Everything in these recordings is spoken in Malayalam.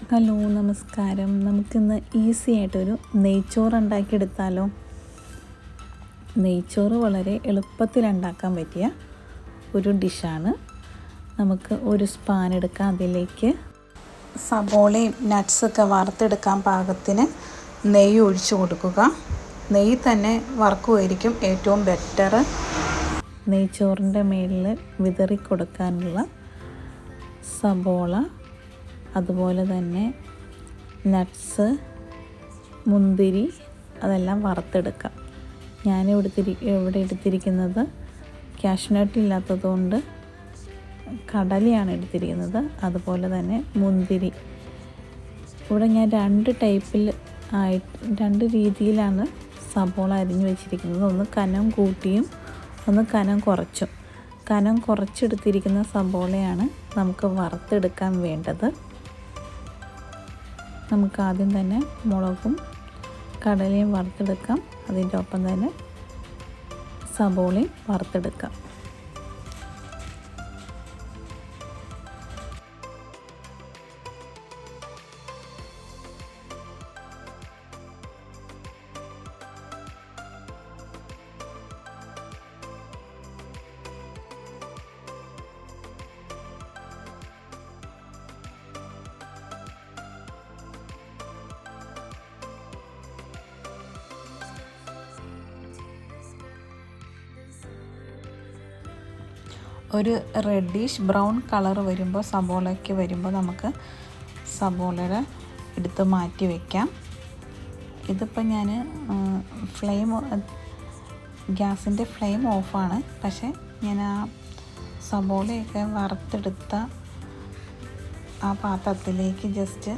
ഹലോ, നമസ്കാരം. നമുക്കിന്ന് ഈസി ആയിട്ടൊരു നെയ്ച്ചോറ് ഉണ്ടാക്കിയെടുത്താലോ. നെയ്ച്ചോറ് വളരെ എളുപ്പത്തിൽ ഉണ്ടാക്കാൻ പറ്റിയ ഒരു ഡിഷാണ്. നമുക്ക് ഒരു സ്പാൻ എടുക്കാം. അതിലേക്ക് സബോളയും നട്ട്സൊക്കെ വറുത്തെടുക്കാൻ പാകത്തിന് നെയ്യ് ഒഴിച്ചു കൊടുക്കുക. നെയ്യ് തന്നെ വറുക്കുമായിരിക്കും ഏറ്റവും ബെറ്റർ. നെയ്ച്ചോറിൻ്റെ മേളിൽ വിതറി കൊടുക്കാനുള്ള സബോള, അതുപോലെ തന്നെ നട്ട്സ്, മുന്തിരി അതെല്ലാം വറുത്തെടുക്കാം. ഇവിടെ എടുത്തിരിക്കുന്നത് കാഷ്നട്ട് ഇല്ലാത്തതുകൊണ്ട് കടലയാണ് എടുത്തിരിക്കുന്നത്. അതുപോലെ തന്നെ മുന്തിരി. ഇവിടെ ഞാൻ രണ്ട് രീതിയിലാണ് സബോള അരിഞ്ഞു വെച്ചിരിക്കുന്നത്. ഒന്ന് കനം കൂട്ടിയും ഒന്ന് കനം കുറച്ചും. കനം കുറച്ചെടുത്തിരിക്കുന്ന സബോളയാണ് നമുക്ക് വറുത്തെടുക്കാൻ വേണ്ടത്. നമുക്ക് ആദ്യം തന്നെ മുളകും കടലയും വറുത്തെടുക്കാം. അതിൻ്റെ ഒപ്പം തന്നെ സബോളയും വറുത്തെടുക്കാം. ഒരു റെഡിഷ് ബ്രൗൺ കളർ വരുമ്പോൾ സബോളയ്ക്ക് വരുമ്പോൾ നമുക്ക് സബോളയുടെ എടുത്ത് മാറ്റി വയ്ക്കാം. ഇതിപ്പോൾ ഞാൻ ഗ്യാസിൻ്റെ ഫ്ലെയിം ഓഫാണ്. പക്ഷേ ഞാൻ ആ സബോളയൊക്കെ വറുത്തെടുത്ത ആ പാത്രത്തിലേക്ക് ജസ്റ്റ്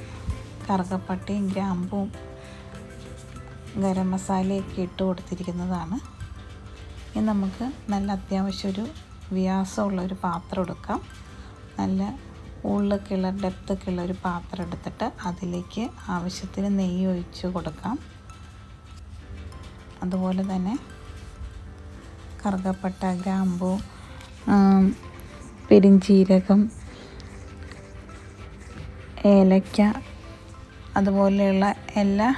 കറുകപ്പട്ടയും ഗ്രാമ്പും ഗരം മസാലയൊക്കെ ഇട്ട് കൊടുത്തിരിക്കുന്നതാണ്. ഇനി നമുക്ക് നല്ല അത്യാവശ്യം ഒരു വ്യാസമുള്ളൊരു പാത്രം എടുക്കാം. നല്ല ഉള്ളൊക്കെയുള്ള ഡെപ്തൊക്കെയുള്ള ഒരു പാത്രം എടുത്തിട്ട് അതിലേക്ക് ആവശ്യത്തിന് നെയ്യ് ഒഴിച്ച് കൊടുക്കാം. അതുപോലെ തന്നെ കറുകപ്പട്ട, ഗ്രാമ്പൂ, പെരിഞ്ചീരകം, ഏലക്ക, അതുപോലെയുള്ള എല്ലാ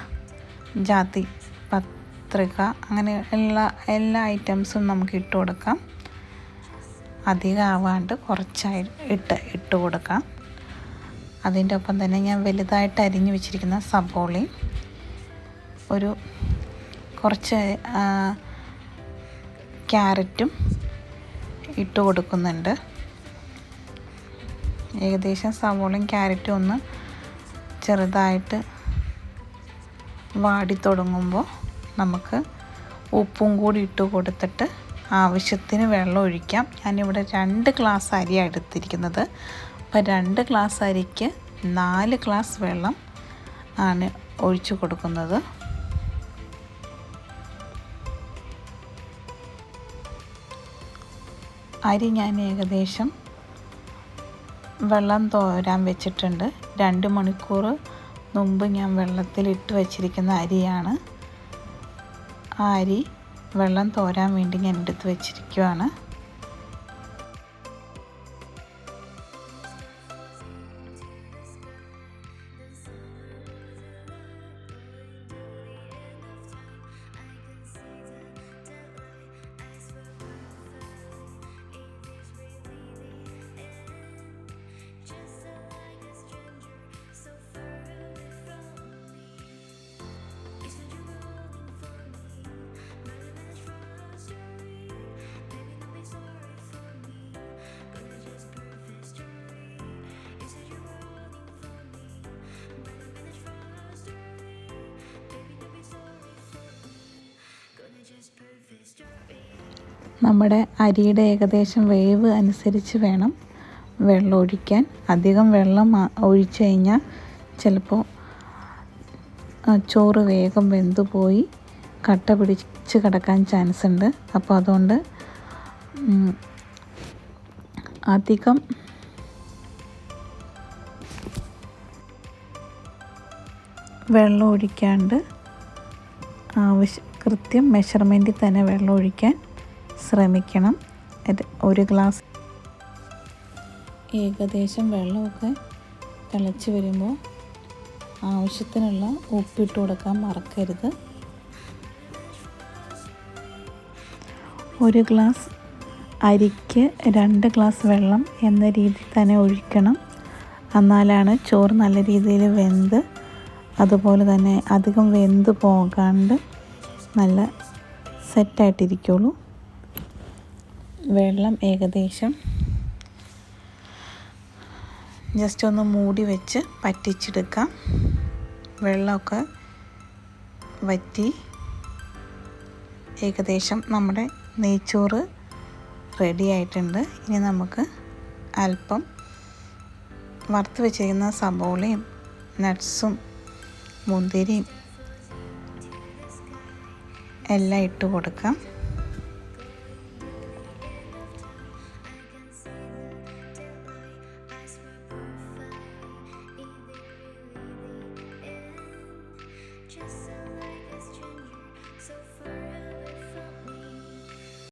ജാതി പത്രിക അങ്ങനെയുള്ള എല്ലാ ഐറ്റംസും നമുക്ക് ഇട്ട് കൊടുക്കാം. അധികം ആവാണ്ട് കുറച്ചായി ഇട്ട് കൊടുക്കാം. അതിൻ്റെ ഒപ്പം തന്നെ ഞാൻ വലുതായിട്ട് അരിഞ്ഞു വെച്ചിരിക്കുന്ന സബോളയും കുറച്ച് ക്യാരറ്റും ഇട്ട് കൊടുക്കുന്നുണ്ട്. ഏകദേശം സബോളയും ക്യാരറ്റും ഒന്ന് ചെറുതായിട്ട് വാടി തുടങ്ങുമ്പോൾ നമുക്ക് ഉപ്പും കൂടി ഇട്ട് കൊടുത്തിട്ട് ആവശ്യത്തിന് വെള്ളം ഒഴിക്കാം. ഞാനിവിടെ 2 ഗ്ലാസ് അരിയാണ് എടുത്തിരിക്കുന്നത്. അപ്പോൾ 2 ഗ്ലാസ് അരിക്ക് 4 ഗ്ലാസ് വെള്ളം ആണ് ഒഴിച്ചു കൊടുക്കുന്നത്. അരി ഞാൻ ഏകദേശം വെള്ളം തോരാൻ വെച്ചിട്ടുണ്ട്. 2 മണിക്കൂർ മുമ്പ് ഞാൻ വെള്ളത്തിലിട്ട് വെച്ചിരിക്കുന്ന അരിയാണ്. ആ അരി വെള്ളം തോരാൻ വേണ്ടി ഞാൻ എടുത്ത് വെച്ചിരിക്കുകയാണ്. നമ്മുടെ അരിയുടെ ഏകദേശം വേവ് അനുസരിച്ച് വേണം വെള്ളം ഒഴിക്കാൻ. അധികം വെള്ളം ഒഴിച്ചു കഴിഞ്ഞാൽ ചിലപ്പോൾ ചോറ് വേഗം വെന്തു പോയി കട്ട പിടിച്ച് കിടക്കാൻ ചാൻസ് ഉണ്ട്. അപ്പോൾ അതുകൊണ്ട് അധികം വെള്ളം ഒഴിക്കാണ്ട് കൃത്യം മെഷർമെൻറ്റിൽ തന്നെ വെള്ളം ഒഴിക്കാൻ ശ്രമിക്കണം. 1 ഗ്ലാസ് ഏകദേശം വെള്ളമൊക്കെ തിളച്ച് വരുമ്പോൾ ആവശ്യത്തിനുള്ള ഉപ്പിട്ട് കൊടുക്കാൻ മറക്കരുത്. 1 ഗ്ലാസ് അരിക്ക് 2 ഗ്ലാസ് വെള്ളം എന്ന രീതിയിൽ തന്നെ ഒഴിക്കണം. എന്നാലാണ് ചോറ് നല്ല രീതിയിൽ വെന്ത് അതുപോലെ തന്നെ അധികം വെന്ത് പോകാണ്ട് നല്ല സെറ്റായിട്ടിരിക്കുള്ളൂ. വെള്ളം ഏകദേശം ജസ്റ്റ് ഒന്ന് മൂടി വെച്ച് പറ്റിച്ചെടുക്കാം. വെള്ളമൊക്കെ വറ്റി ഏകദേശം നമ്മുടെ നെയ്ച്ചോറ് റെഡി ആയിട്ടുണ്ട്. ഇനി നമുക്ക് അല്പം വറുത്ത് വെച്ചിരിക്കുന്ന സബോളയും നട്ട്സും മുന്തിരിയും എല്ലാം ഇട്ട് കൊടുക്കാം.